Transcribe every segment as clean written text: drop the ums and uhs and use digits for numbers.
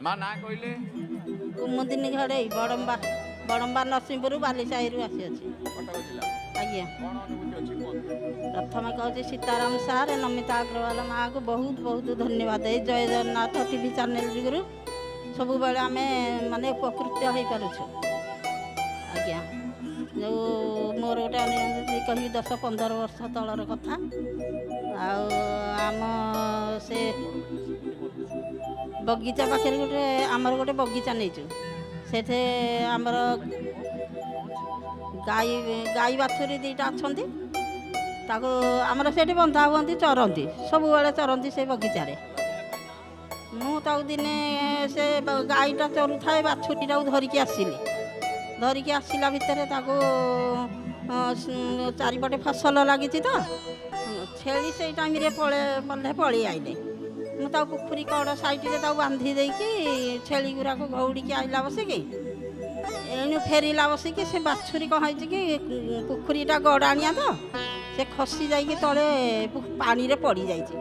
ମା ନା କହିଲେ? କୁମୁଦିନୀ ଘଡ଼େଇ ବଡ଼ମ୍ବା ନରସିଂହପୁର ବାଲିସାହିରୁ ଆସିଅଛି। କଟକ ଜିଲ୍ଲା। ଆଜ୍ଞା। କ'ଣ ଅନୁଭୂତି ଅଛି କୁହନ୍ତୁ? ପ୍ରଥମେ କହୁଛି ସୀତାରାମ ସାର୍ ନମିତା ଅଗ୍ରୱାଲ ମାଆକୁ ବହୁତ ବହୁତ ଧନ୍ୟବାଦ। ଏଇ ଜୟ ଜଗନ୍ନାଥ ଟିଭି ଚ୍ୟାନେଲ୍ ଯୋଗୁଁ ସବୁବେଳେ ଆମେ ମାନେ ଉପକୃତ ହେଇପାରୁଛୁ। ଆଜ୍ଞା। ଯେଉଁ ମୋର ଗୋଟେ ଅନୁଭୂତି କହିବି 10-15 ବର୍ଷ ତଳର କଥା। ଆଉ ଆମ ସେ ବଗିଚା ପାଖରେ ଆମର ଗୋଟେ ବଗିଚା ନେଇଛୁ। ସେଠି ଆମର ଗାଈ ବାଛୁରୀ ଦୁଇଟା ଅଛନ୍ତି। ତାକୁ ଆମର ସେଠି ବନ୍ଧା ହୁଅନ୍ତି, ଚରନ୍ତି, ସବୁବେଳେ ଚରନ୍ତି ସେ ବଗିଚାରେ। ମୁଁ ତାକୁ ଦିନେ ସେ ଗାଈଟା ଚରୁଥାଏ, ବାଛୁରୀଟାକୁ ଧରିକି ଆସିଲି। ଧରିକି ଆସିଲା ଭିତରେ ତାକୁ ଚାରିପଟେ ଫସଲ ଲାଗିଛି ତ ଛେଳି ସେଇ ଟାଇମ୍ରେ ପଳେଇ ଆଇଲେ। ମୁଁ ତାକୁ ପୋଖରୀ କଡ଼ ସାଇଡ଼ରେ ତାକୁ ବାନ୍ଧି ଦେଇକି ଛେଳି ଗୁଡ଼ାକୁ ଘଉଡ଼ିକି ଆଇଲା ବସିକି ଏଣୁ ଫେରିଲା ବସିକି ସେ ବାଛୁରୀ କ'ଣ ହେଇଛି କି ପୋଖରୀଟା ଗଡ଼ାଣିଆ ତ ସେ ଖସି ଯାଇକି ତଳେ ପାଣିରେ ପଡ଼ିଯାଇଛି।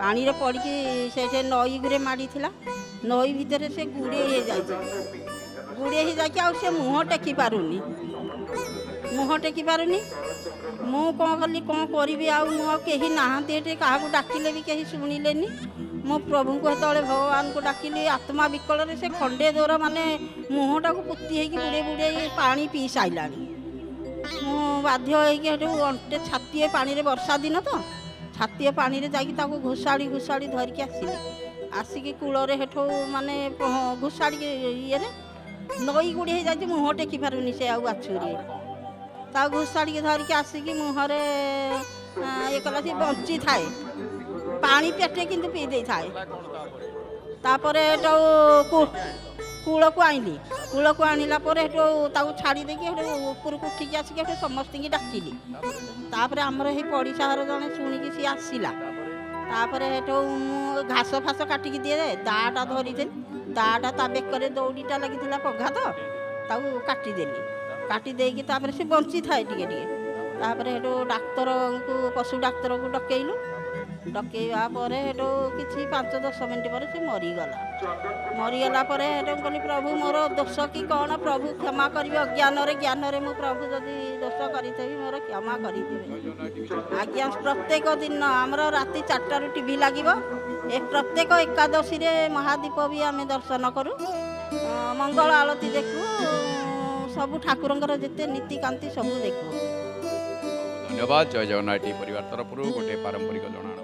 ପାଣିରେ ପଡ଼ିକି ସେଠି ନଈ ଗୁରେ ମାଡ଼ିଥିଲା। ନଈ ଭିତରେ ସେ ଗୁଡ଼େଇ ହେଇଯାଇକି ଆଉ ସେ ମୁହଁ ଟେକି ପାରୁନି। ମୁଁ କ'ଣ କଲି, କ'ଣ କରିବି, ଆଉ ମୁଁ ଆଉ କେହି ନାହାନ୍ତି ଏଠି, କାହାକୁ ଡାକିଲେ ବି କେହି ଶୁଣିଲେନି। ମୁଁ ପ୍ରଭୁଙ୍କୁ ସେତେବେଳେ ଭଗବାନଙ୍କୁ ଡାକିଲି ଆତ୍ମା ବିକଳରେ। ସେ ଖଣ୍ଡେ ଦୂର ମାନେ ମୁହଁଟାକୁ ପୋତି ହେଇକି ବୁଡ଼େଇ ପାଣି ପିଇ ସାରିଲାଣି। ମୁଁ ବାଧ୍ୟ ହେଇକି ସେଠୁ ଅଣ୍ଟେ ଛାତିଏ ପାଣିରେ, ବର୍ଷା ଦିନ ତ, ଛାତିଏ ପାଣିରେ ଯାଇକି ତାକୁ ଘୋଷାଡ଼ି ଧରିକି ଆସିକି କୂଳରେ ସେଠୁ ମାନେ ଘୋଷାଡ଼ିକି ଇଏରେ ନଈ ଗୁଡ଼ି ହେଇଯାଇଛି, ମୁହଁ ଟେକି ପାରୁନି ସେ ଆଉ ବାଛୁରୀ। ତାକୁ ଘୋଷାଡ଼ିକି ଧରିକି ଆସିକି ମୁହଁରେ ଇଏ କଲା। ସେ ବଞ୍ଚିଥାଏ, ପାଣି ପେଟେ କିନ୍ତୁ ପିଇ ଦେଇଥାଏ। ତାପରେ କୂଳକୁ ଆଣିଲା ପରେ ସେଠୁ ତାକୁ ଛାଡ଼ି ଦେଇକି ସେଠୁ ଉପରକୁ ଉଠିକି ଆସିକି ସେଠୁ ସମସ୍ତଙ୍କୁ ଡାକିଲି। ତାପରେ ଆମର ଏଇ ପଡ଼ିଶା ଘର ଜଣେ ଶୁଣିକି ସିଏ ଆସିଲା। ତାପରେ ସେଠୁ ମୁଁ ଘାସ ଫାସ କାଟିକି ଦିଏ, ଦାଟା ଧରିଦେଲି। ଦାଟା ତା ବେକରେ ଦଉଡ଼ିଟା ଲାଗିଥିଲା ପଘା ତ, ତାକୁ କାଟିଦେଲି। କାଟି ଦେଇକି ତାପରେ ସେ ବଞ୍ଚିଥାଏ ଟିକେ। ତାପରେ ସେଠୁ ପଶୁ ଡାକ୍ତରକୁ ଡକେଇବା ପରେ ସେଠୁ କିଛି 5-10 ମିନିଟ୍ ପରେ ସେ ମରିଗଲା ପରେ ସେଠୁ କହିଲି ପ୍ରଭୁ ମୋର ଦୋଷ କି କ'ଣ, ପ୍ରଭୁ କ୍ଷମା କରିବେ। ଜ୍ଞାନରେ ମୁଁ ପ୍ରଭୁ ଯଦି ଦୋଷ କରିଥିବି ମୋର କ୍ଷମା କରିଦେବେ। ଆଜ୍ଞା। ପ୍ରତ୍ୟେକ ଦିନ ଆମର ରାତି 4ଟାରୁ ଟିଭି ଲାଗିବ। ପ୍ରତ୍ୟେକ ଏକାଦଶୀରେ ମହାଦୀପ ବି ଆମେ ଦର୍ଶନ କରୁ, ମଙ୍ଗଳ ଆଳତି ଦେଖୁ, ସବୁ ଠାକୁରଙ୍କର ଯେତେ ନୀତିକାନ୍ତି ସବୁ ଦେଖୁ। ଧନ୍ୟବାଦ। ଜୟ ଜଗନ୍ନାଥ ପରିବାର ତରଫରୁ ଗୋଟେ ପାରମ୍ପରିକ ଜଣାଣ।